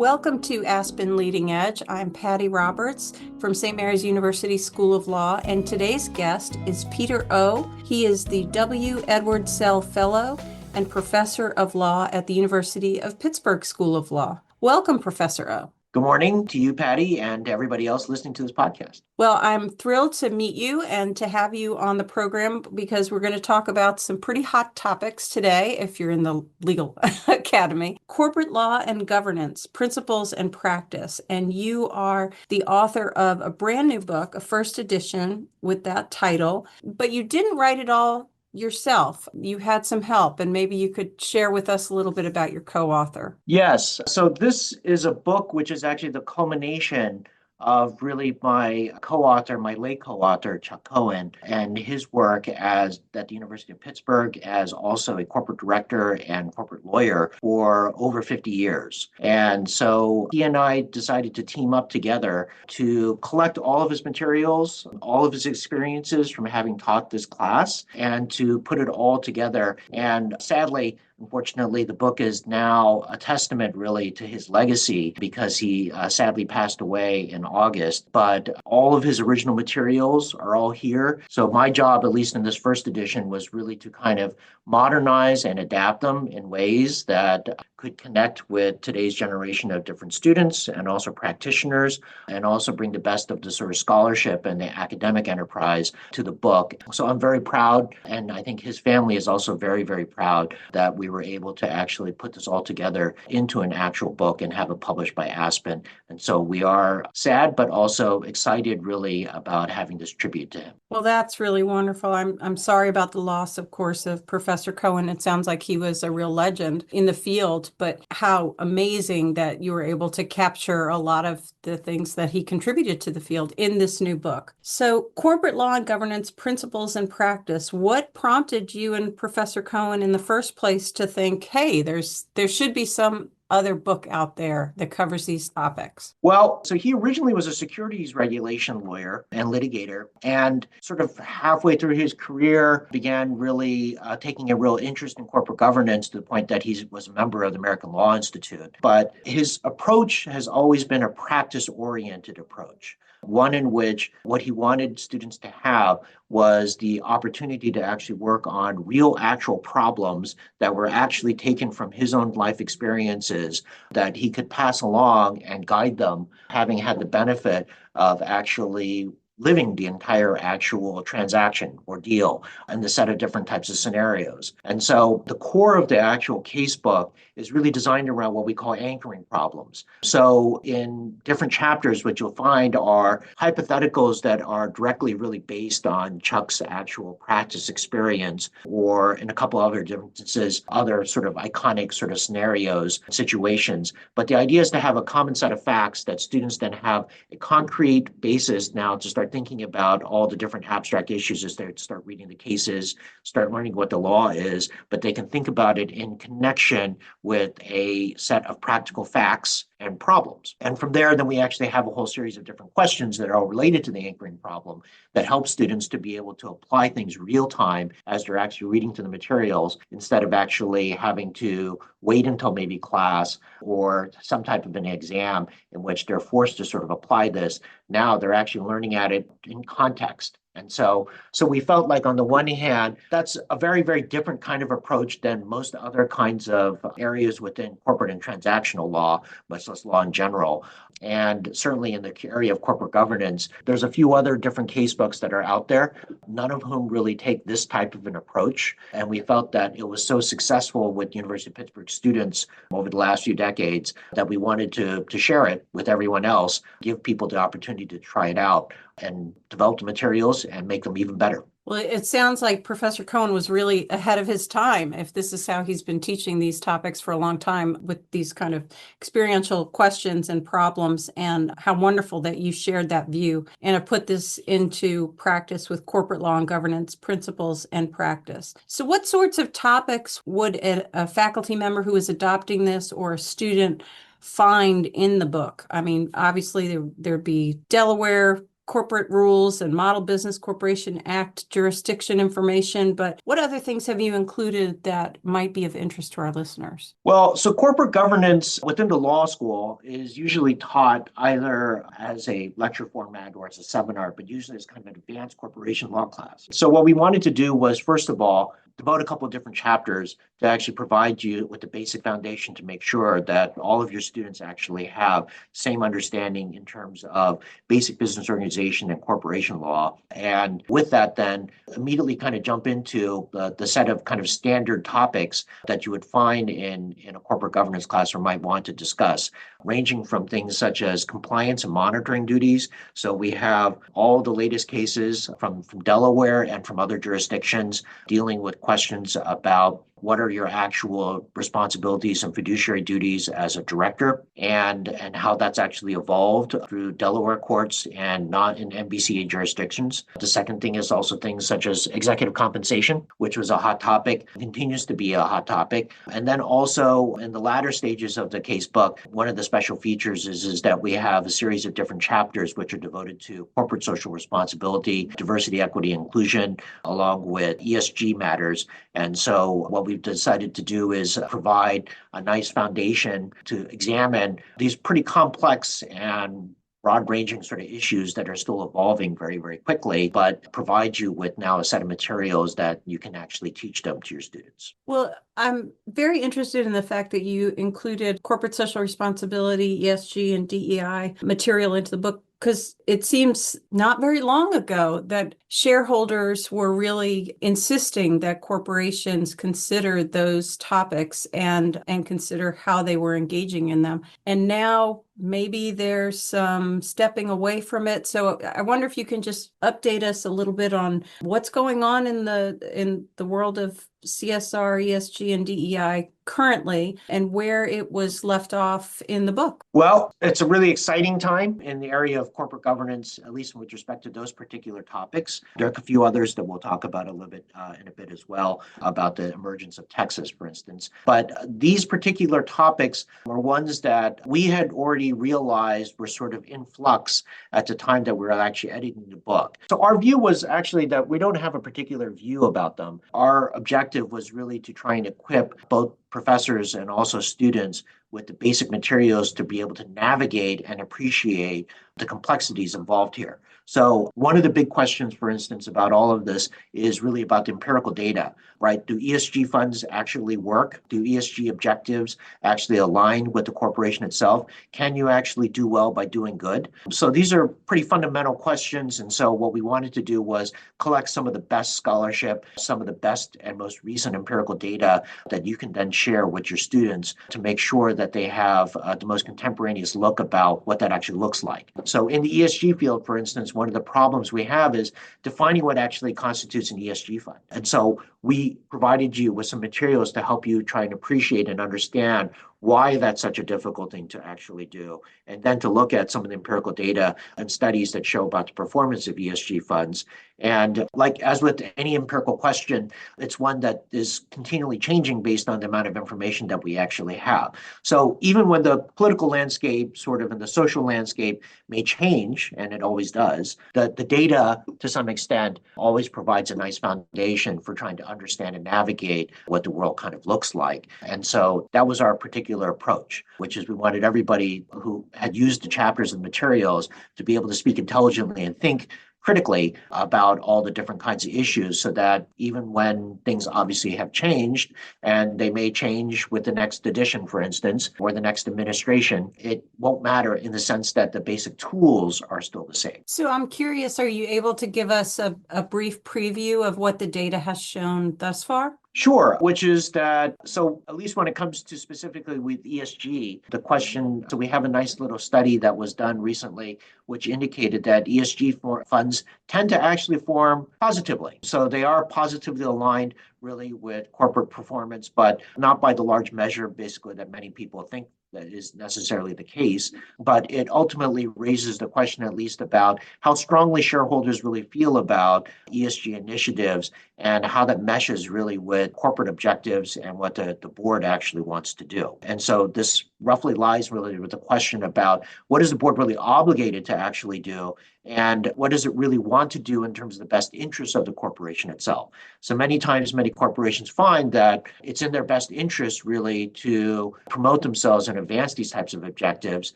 Welcome to Aspen Leading Edge. I'm Patty Roberts from St. Mary's University School of Law, and today's guest is Peter O. He is the W. Edward Sell Fellow and Professor of Law at the University of Pittsburgh School of Law. Welcome, Professor O. Good morning to you, Patty, and to everybody else listening to this podcast. Well, I'm thrilled to meet you and to have you on the program because we're going to talk about some pretty hot topics today if you're in the legal academy. Corporate law and governance, principles and practice. And you are the author of a brand new book, a first edition with that title, but you didn't write it all yourself. You had some help, and maybe you could share with us a little bit about your co-author. Yes, so this is a book which is actually the culmination of really my co-author, my late co-author, Chuck Cohen, and his work at the University of Pittsburgh as also a corporate director and corporate lawyer for over 50 years. And so he and I decided to team up together to collect all of his materials, all of his experiences from having taught this class, and to put it all together. And sadly, unfortunately, the book is now a testament really to his legacy because he sadly passed away in August. But all of his original materials are all here. So my job, at least in this first edition, was really to kind of modernize and adapt them in ways that could connect with today's generation of different students and also practitioners, and also bring the best of the sort of scholarship and the academic enterprise to the book. So I'm very proud, and I think his family is also very, very proud that we were able to actually put this all together into an actual book and have it published by Aspen. And so we are sad, but also excited really about having this tribute to him. Well, that's really wonderful. I'm sorry about the loss, of course, of Professor Cohen. It sounds like he was a real legend in the field, but how amazing that you were able to capture a lot of the things that he contributed to the field in this new book. So, corporate law and governance, principles and practice. What prompted you and Professor Cohen in the first place to think, hey, there should be some other book out there that covers these topics? Well, so he originally was a securities regulation lawyer and litigator, and sort of halfway through his career began really taking a real interest in corporate governance to the point that he was a member of the American Law Institute. But his approach has always been a practice-oriented approach, one in which what he wanted students to have was the opportunity to actually work on real actual problems that were actually taken from his own life experiences that he could pass along and guide them, having had the benefit of actually living the entire actual transaction or deal and the set of different types of scenarios. And so the core of the actual case book is really designed around what we call anchoring problems. So in different chapters, what you'll find are hypotheticals that are directly really based on Chuck's actual practice experience, or in a couple other instances, other sort of iconic sort of scenarios, situations. But the idea is to have a common set of facts that students then have a concrete basis now to start thinking about all the different abstract issues as they start reading the cases, start learning what the law is, but they can think about it in connection with a set of practical facts and problems. And from there, then we actually have a whole series of different questions that are all related to the anchoring problem that help students to be able to apply things real time as they're actually reading to the materials, instead of actually having to wait until maybe class or some type of an exam in which they're forced to sort of apply this. Now they're actually learning at it in context. And so we felt like, on the one hand, that's a very, very different kind of approach than most other kinds of areas within corporate and transactional law, much less law in general. And certainly in the area of corporate governance, there's a few other different case books that are out there, none of whom really take this type of an approach. And we felt that it was so successful with University of Pittsburgh students over the last few decades that we wanted to share it with everyone else, give people the opportunity to try it out and develop the materials and make them even better. Well, it sounds like Professor Cohen was really ahead of his time, if this is how he's been teaching these topics for a long time, with these kind of experiential questions and problems, and how wonderful that you shared that view and have put this into practice with corporate law and governance, principles and practice. So what sorts of topics would a faculty member who is adopting this, or a student, find in the book? I mean, obviously there'd be Delaware corporate rules and Model Business Corporation Act jurisdiction information, but what other things have you included that might be of interest to our listeners? Well, so corporate governance within the law school is usually taught either as a lecture format or as a seminar, but usually as kind of an advanced corporation law class. So what we wanted to do was, first of all, devote a couple of different chapters to actually provide you with the basic foundation to make sure that all of your students actually have same understanding in terms of basic business organization and corporation law. And with that, then immediately kind of jump into the set of kind of standard topics that you would find in a corporate governance class or might want to discuss, ranging from things such as compliance and monitoring duties. So we have all the latest cases from Delaware and from other jurisdictions dealing with questions about what are your actual responsibilities and fiduciary duties as a director, and how that's actually evolved through Delaware courts and not in NBCA jurisdictions. The second thing is also things such as executive compensation, which was a hot topic, continues to be a hot topic. And then also in the latter stages of the case book, one of the special features is that we have a series of different chapters which are devoted to corporate social responsibility, diversity, equity, inclusion, along with ESG matters. And so what we've decided to do is provide a nice foundation to examine these pretty complex and broad-ranging sort of issues that are still evolving very, very quickly, but provide you with now a set of materials that you can actually teach them to your students. Well, I'm very interested in the fact that you included corporate social responsibility, ESG and DEI material into the book, because it seems not very long ago that shareholders were really insisting that corporations consider those topics and consider how they were engaging in them. And now maybe there's some stepping away from it. So I wonder if you can just update us a little bit on what's going on in the world of CSR, ESG, and DEI currently, and where it was left off in the book. Well, it's a really exciting time in the area of corporate governance, at least with respect to those particular topics. There are a few others that we'll talk about a little bit in a bit as well, about the emergence of Texas, for instance. But these particular topics were ones that we had already realized were sort of in flux at the time that we were actually editing the book. So our view was actually that we don't have a particular view about them. Our objective was really to try and equip both professors and also students with the basic materials to be able to navigate and appreciate the complexities involved here. So one of the big questions, for instance, about all of this is really about the empirical data, right? Do ESG funds actually work? Do ESG objectives actually align with the corporation itself? Can you actually do well by doing good? So these are pretty fundamental questions. And so what we wanted to do was collect some of the best scholarship, some of the best and most recent empirical data that you can then share with your students to make sure that they have the most contemporaneous look about what that actually looks like. So in the ESG field, for instance, one of the problems we have is defining what actually constitutes an ESG fund. And so we provided you with some materials to help you try and appreciate and understand why that's such a difficult thing to actually do, and then to look at some of the empirical data and studies that show about the performance of ESG funds. And like as with any empirical question, it's one that is continually changing based on the amount of information that we actually have. So even when the political landscape sort of and the social landscape may change, and it always does, the data to some extent always provides a nice foundation for trying to understand and navigate what the world kind of looks like. And so that was our particular approach, which is we wanted everybody who had used the chapters and materials to be able to speak intelligently and think critically about all the different kinds of issues, so that even when things obviously have changed, and they may change with the next edition, for instance, or the next administration, it won't matter in the sense that the basic tools are still the same. So I'm curious, are you able to give us a brief preview of what the data has shown thus far? Sure, which is that, so at least when it comes to specifically with ESG, the question, so we have a nice little study that was done recently, which indicated that ESG funds tend to actually form positively. So they are positively aligned really with corporate performance, but not by the large measure basically that many people think that is necessarily the case, but it ultimately raises the question at least about how strongly shareholders really feel about ESG initiatives and how that meshes really with corporate objectives and what the board actually wants to do. And so this roughly lies really with the question about what is the board really obligated to actually do, and what does it really want to do in terms of the best interests of the corporation itself. So many times, many corporations find that it's in their best interest really to promote themselves and advance these types of objectives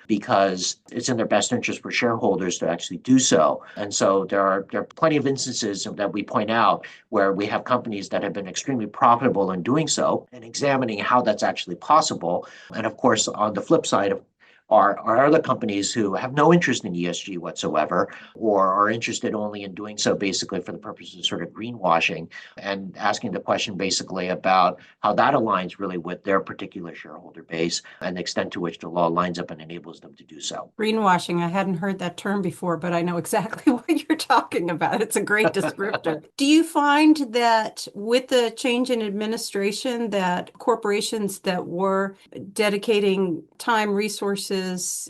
because it's in their best interest for shareholders to actually do so. And so there are plenty of instances that we point out where we have companies that have been extremely profitable in doing so, and examining how that's actually possible. And of course, on the flip side are other companies who have no interest in ESG whatsoever, or are interested only in doing so basically for the purposes of sort of greenwashing, and asking the question basically about how that aligns really with their particular shareholder base and the extent to which the law lines up and enables them to do so. Greenwashing, I hadn't heard that term before, but I know exactly what you're talking about. It's a great descriptor. Do you find that with the change in administration that corporations that were dedicating time, resources,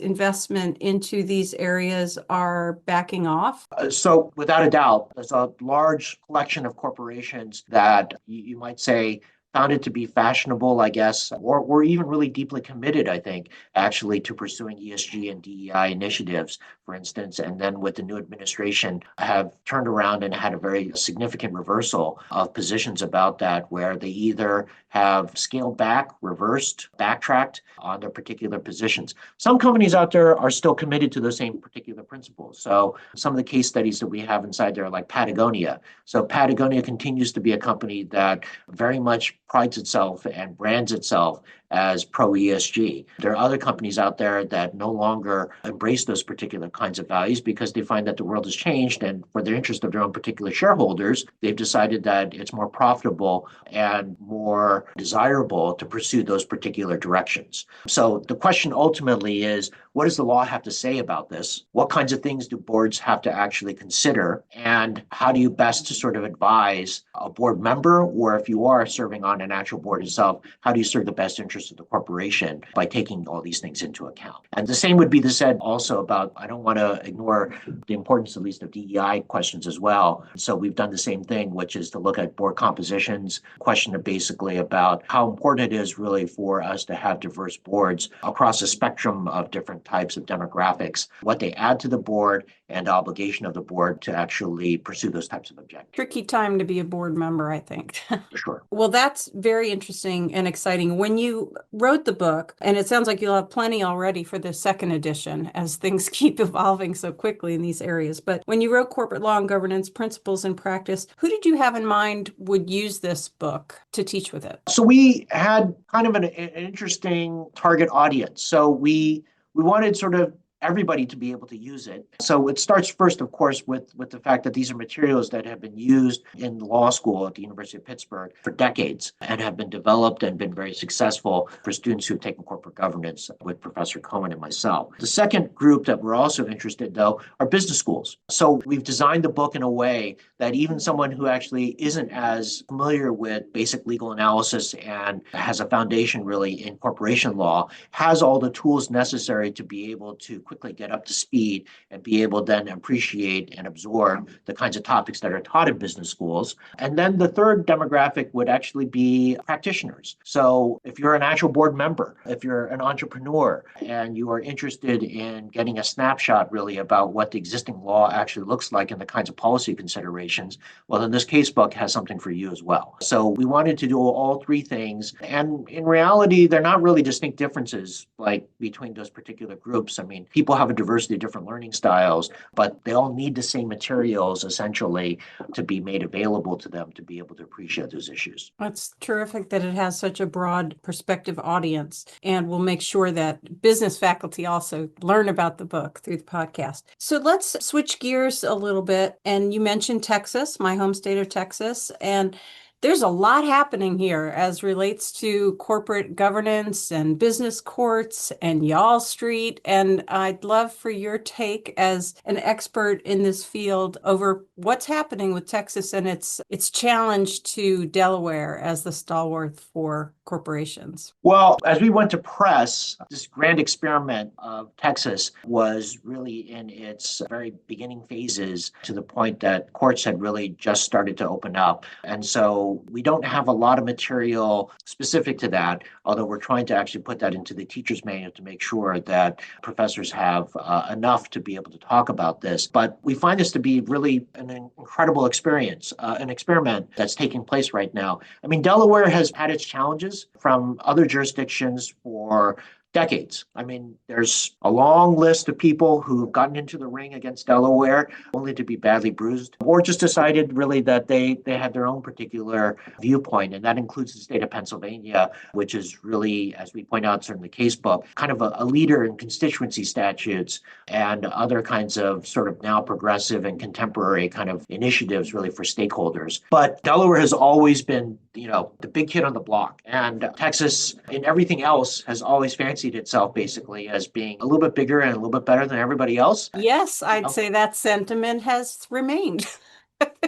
investment into these areas are backing off? So without a doubt, there's a large collection of corporations that you might say found it to be fashionable, I guess, or even really deeply committed, I think, actually to pursuing ESG and DEI initiatives, for instance, and then with the new administration have turned around and had a very significant reversal of positions about that, where they either have scaled back, reversed, backtracked on their particular positions. Some companies out there are still committed to those same particular principles. So some of the case studies that we have inside there are like Patagonia. So Patagonia continues to be a company that very much prides itself and brands itself as pro ESG. There are other companies out there that no longer embrace those particular kinds of values because they find that the world has changed, and for the interest of their own particular shareholders, they've decided that it's more profitable and more desirable to pursue those particular directions. So the question ultimately is, what does the law have to say about this? What kinds of things do boards have to actually consider? And how do you best to sort of advise a board member, or if you are serving on an actual board itself, how do you serve the best interest of the corporation by taking all these things into account? And the same would be said also about, I don't want to ignore the importance at least of DEI questions as well. So we've done the same thing, which is to look at board compositions, question basically about how important it is really for us to have diverse boards across a spectrum of different types of demographics, what they add to the board, and the obligation of the board to actually pursue those types of objectives. Tricky time to be a board member, I think. For sure. Well, that's very interesting and exciting. When you wrote the book, and it sounds like you'll have plenty already for the second edition as things keep evolving so quickly in these areas. But when you wrote Corporate Law and Governance Principles in Practice, who did you have in mind would use this book to teach with it? So we had kind of an interesting target audience. So we wanted sort of everybody to be able to use it. So it starts first, of course, with the fact that these are materials that have been used in law school at the University of Pittsburgh for decades and have been developed and been very successful for students who have taken corporate governance with Professor Cohen and myself. The second group that we're also interested, though, are business schools. So we've designed the book in a way that even someone who actually isn't as familiar with basic legal analysis and has a foundation really in corporation law has all the tools necessary to be able to quickly get up to speed and be able then appreciate and absorb the kinds of topics that are taught in business schools. And then the third demographic would actually be practitioners. So if you're an actual board member, if you're an entrepreneur, and you are interested in getting a snapshot really about what the existing law actually looks like and the kinds of policy considerations, well, then this casebook has something for you as well. So we wanted to do all three things. And in reality, they're not really distinct differences like between those particular groups. I mean, people have a diversity of different learning styles, but they all need the same materials essentially to be made available to them to be able to appreciate those issues. That's terrific that it has such a broad perspective audience, and we'll make sure that business faculty also learn about the book through the podcast. So let's switch gears a little bit. And you mentioned Texas, my home state of Texas, and there's a lot happening here as relates to corporate governance and business courts and Y'all Street. And I'd love for your take as an expert in this field over what's happening with Texas and its challenge to Delaware as the stalwart for corporations? Well, as we went to press, this grand experiment of Texas was really in its very beginning phases to the point that courts had really just started to open up. And so we don't have a lot of material specific to that, although we're trying to actually put that into the teacher's manual to make sure that professors have enough to be able to talk about this. But we find this to be really an incredible experience, an experiment that's taking place right now. I mean, Delaware has had its challenges from other jurisdictions for decades. I mean, there's a long list of people who've gotten into the ring against Delaware only to be badly bruised, or just decided really that they had their own particular viewpoint. And that includes the state of Pennsylvania, which is really, as we point out in the casebook, kind of a leader in constituency statutes and other kinds of sort of now progressive and contemporary kind of initiatives really for stakeholders. But Delaware has always been, the big kid on the block. And Texas, in everything else, has always fancied itself basically as being a little bit bigger and a little bit better than everybody else. Yes, I'd say that sentiment has remained.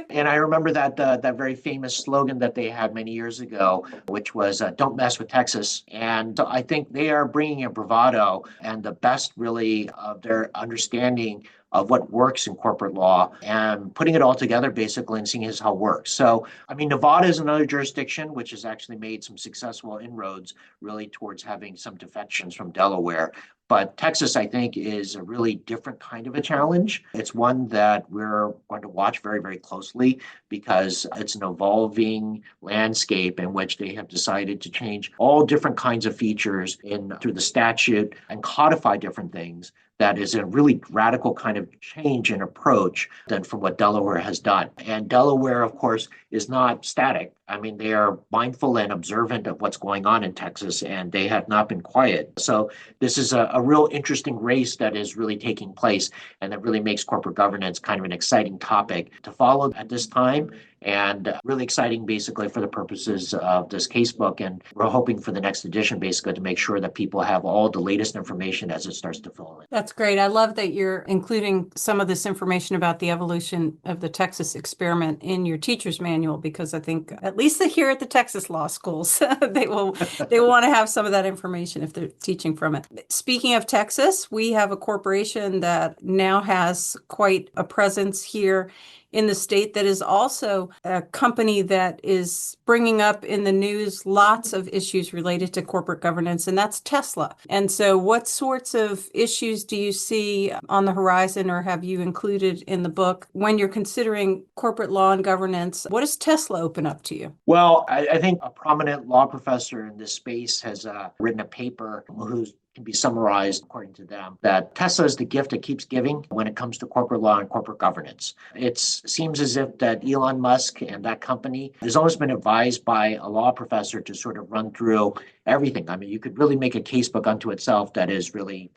And I remember that very famous slogan that they had many years ago, which was "Don't mess with Texas." And I think they are bringing a bravado and the best, really, of their understanding of what works in corporate law and putting it all together basically and seeing how it works. So, I mean, Nevada is another jurisdiction which has actually made some successful inroads really towards having some defections from Delaware. But Texas, I think, is a really different kind of a challenge. It's one that we're going to watch very, very closely because it's an evolving landscape in which they have decided to change all different kinds of features through the statute and codify different things. That is a really radical kind of change in approach than from what Delaware has done. And Delaware, of course, is not static. I mean, they are mindful and observant of what's going on in Texas, and they have not been quiet. So this is a real interesting race that is really taking place, and that really makes corporate governance kind of an exciting topic to follow at this time, and really exciting basically for the purposes of this casebook. And we're hoping for the next edition basically to make sure that people have all the latest information as it starts to fill in. That's great. I love that you're including some of this information about the evolution of the Texas experiment in your teacher's manual, because I think at least here at the Texas law schools, they will want to have some of that information if they're teaching from it. Speaking of Texas, we have a corporation that now has quite a presence here in the state that is also a company that is bringing up in the news lots of issues related to corporate governance, and that's Tesla. And so what sorts of issues do you see on the horizon, or have you included in the book when you're considering corporate law and governance? What does Tesla open up to you? Well, I think a prominent law professor in this space has written a paper who's can be summarized, according to them, that Tesla is the gift that keeps giving when it comes to corporate law and corporate governance. It seems as if that Elon Musk and that company has almost been advised by a law professor to sort of run through everything. I mean, you could really make a casebook unto itself that is really,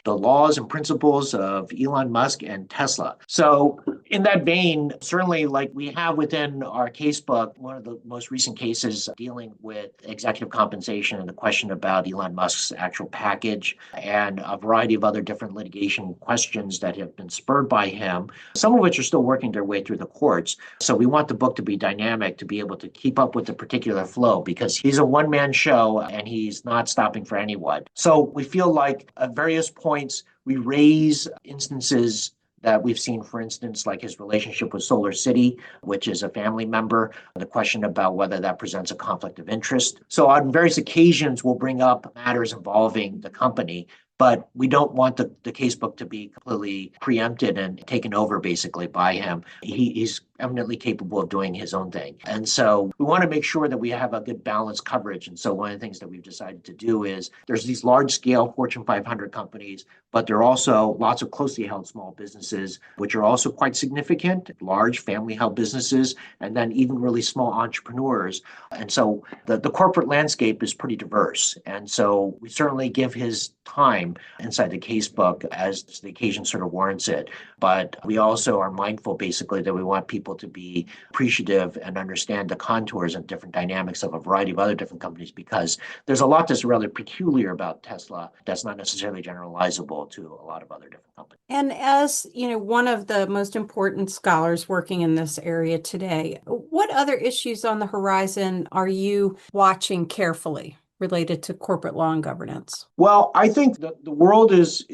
the laws and principles of Elon Musk and Tesla. So in that vein, certainly like we have within our casebook, one of the most recent cases dealing with executive compensation and the question about Elon Musk's actual package and a variety of other different litigation questions that have been spurred by him, some of which are still working their way through the courts. So we want the book to be dynamic, to be able to keep up with the particular flow, because he's a one-man show and he's not stopping for anyone. So we feel like at various points, we raise instances that we've seen, for instance, like his relationship with Solar City, which is a family member, the question about whether that presents a conflict of interest. So on various occasions, we'll bring up matters involving the company, but we don't want the casebook to be completely preempted and taken over basically by him. He's eminently capable of doing his own thing. And so we want to make sure that we have a good balanced coverage. And so one of the things that we've decided to do is there's these large scale Fortune 500 companies, but there are also lots of closely held small businesses, which are also quite significant, large family held businesses, and then even really small entrepreneurs. And so the corporate landscape is pretty diverse. And so we certainly give his time inside the casebook as the occasion sort of warrants it. But we also are mindful basically that we want people people to be appreciative and understand the contours and different dynamics of a variety of other different companies, because there's a lot that's rather peculiar about Tesla that's not necessarily generalizable to a lot of other different companies. And as, one of the most important scholars working in this area today, what other issues on the horizon are you watching carefully related to corporate law and governance? Well, I think the world is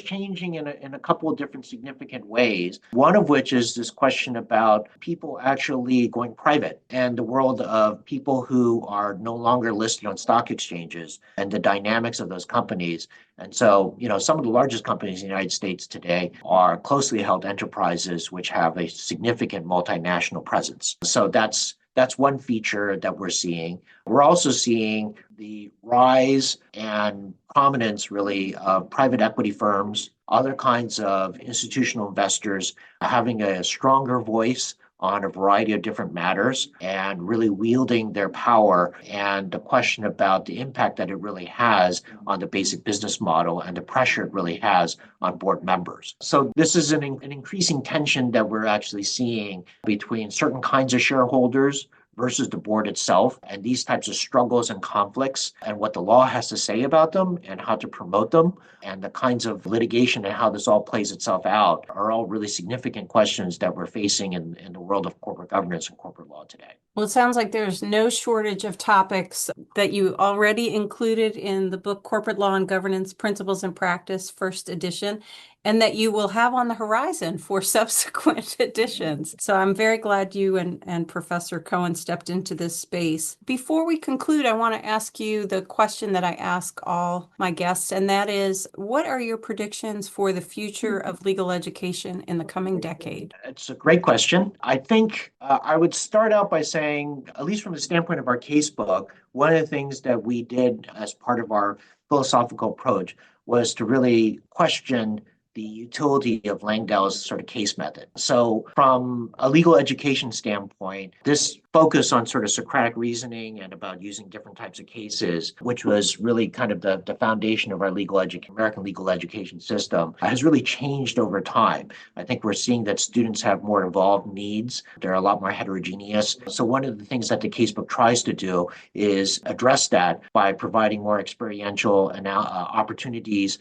changing in a couple of different significant ways. One of which is this question about people actually going private, and the world of people who are no longer listed on stock exchanges and the dynamics of those companies. And so, some of the largest companies in the United States today are closely held enterprises which have a significant multinational presence. So that's one feature that we're seeing. We're also seeing the rise and prominence, really, of private equity firms, other kinds of institutional investors having a stronger voice on a variety of different matters and really wielding their power, and the question about the impact that it really has on the basic business model and the pressure it really has on board members. So this is an increasing tension that we're actually seeing between certain kinds of shareholders versus the board itself, and these types of struggles and conflicts and what the law has to say about them and how to promote them, and the kinds of litigation and how this all plays itself out are all really significant questions that we're facing in the world of corporate governance and corporate law today. Well, it sounds like there's no shortage of topics that you already included in the book Corporate Law and Governance Principles and Practice, first edition, and that you will have on the horizon for subsequent editions. So I'm very glad you and Professor Cohen stepped into this space. Before we conclude, I want to ask you the question that I ask all my guests, and that is, what are your predictions for the future of legal education in the coming decade? It's a great question. I think I would start out by saying, at least from the standpoint of our casebook, one of the things that we did as part of our philosophical approach was to really question the utility of Langdell's sort of case method. So from a legal education standpoint, this focus on sort of Socratic reasoning and about using different types of cases, which was really kind of the foundation of our American legal education system, has really changed over time. I think we're seeing that students have more involved needs. They're a lot more heterogeneous. So one of the things that the casebook tries to do is address that by providing more experiential opportunities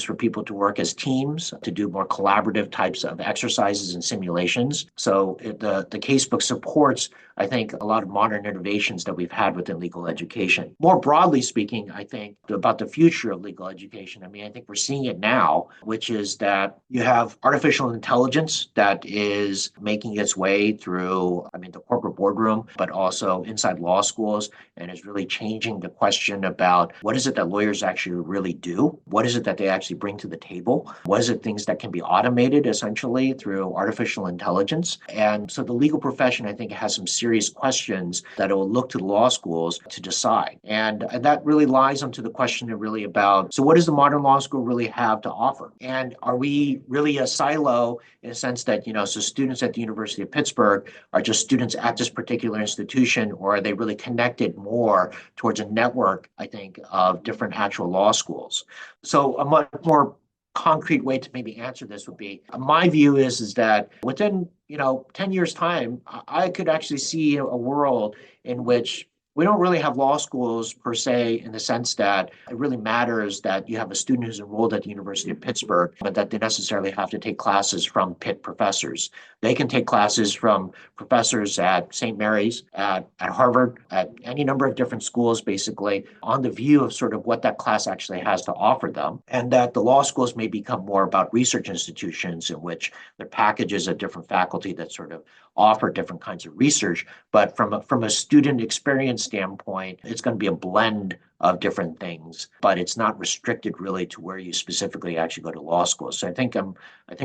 for people to work as teams, to do more collaborative types of exercises and simulations. So the casebook supports, I think, a lot of modern innovations that we've had within legal education. More broadly speaking, I think about the future of legal education, I think we're seeing it now, which is that you have artificial intelligence that is making its way through, the corporate boardroom, but also inside law schools, and is really changing the question about what is it that lawyers actually really do? What is it that they actually bring to the table? What is it things that can be automated essentially through artificial intelligence? And so the legal profession, I think, has some serious questions that it will look to the law schools to decide. And that really lies onto the question really about, so what does the modern law school really have to offer? And are we really a silo in a sense that, so students at the University of Pittsburgh are just students at this particular institution, or are they really connected more towards a network, I think, of different actual law schools? So a much more concrete way to maybe answer this would be, my view is that within 10 years time, I could actually see a world in which we don't really have law schools per se, in the sense that it really matters that you have a student who's enrolled at the University of Pittsburgh, but that they necessarily have to take classes from Pitt professors. They can take classes from professors at St. Mary's, at Harvard, at any number of different schools, basically, on the view of sort of what that class actually has to offer them. And that the law schools may become more about research institutions in which there are packages of different faculty that sort of offer different kinds of research. But from a student experience standpoint, it's going to be a blend of different things, but it's not restricted really to where you specifically actually go to law school. So I think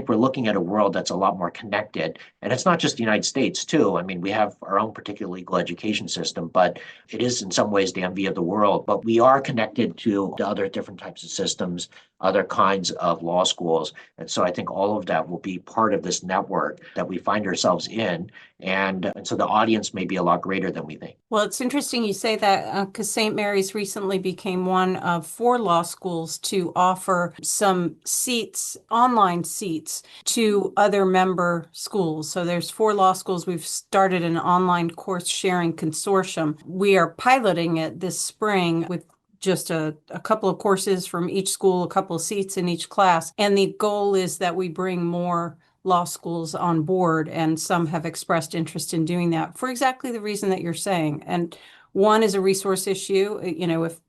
we're looking at a world that's a lot more connected, and it's not just the United States too. We have our own particular legal education system, but it is in some ways the envy of the world. But we are connected to other different types of systems, other kinds of law schools, and so I think all of that will be part of this network that we find ourselves in, and so the audience may be a lot greater than we think. Well, it's interesting you say that, because St. Mary's recently recently became one of 4 law schools to offer some seats, online seats, to other member schools. So there's 4 law schools. We've started an online course sharing consortium. We are piloting it this spring with just a couple of courses from each school, a couple of seats in each class. And the goal is that we bring more law schools on board, and some have expressed interest in doing that for exactly the reason that you're saying. And one is a resource issue.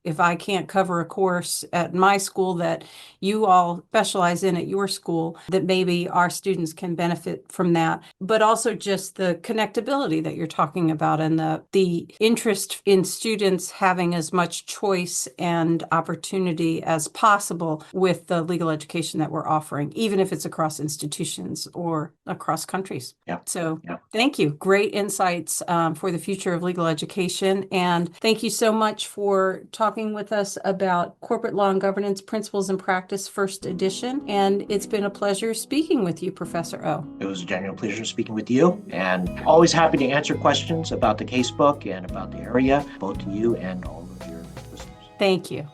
If I can't cover a course at my school that you all specialize in at your school, that maybe our students can benefit from that. But also just the connectability that you're talking about, and the interest in students having as much choice and opportunity as possible with the legal education that we're offering, even if it's across institutions or across countries. Yeah. So Yeah. thank you. Great insights for the future of legal education. And thank you so much for talking with us about Corporate Law and Governance Principles and Practice, first edition. And it's been a pleasure speaking with you, Professor O. It was a genuine pleasure speaking with you, and always happy to answer questions about the casebook and about the area, both to you and all of your listeners. Thank you.